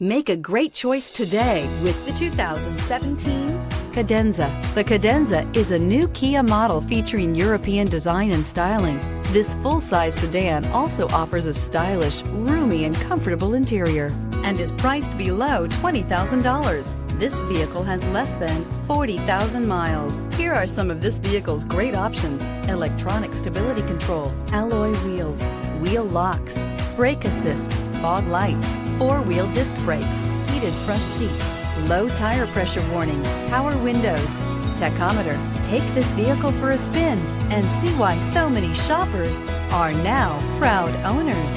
Make a great choice today with the 2017 Cadenza. The Cadenza is a new Kia model featuring European design and styling. This full-size sedan also offers a stylish, roomy, and comfortable interior and is priced below $20,000. This vehicle has less than 40,000 miles. Here are some of this vehicle's great options: electronic stability control, alloy wheels, wheel locks, brake assist, fog lights, four-wheel disc brakes, heated front seats, low tire pressure warning, power windows, tachometer. Take this vehicle for a spin and see why so many shoppers are now proud owners.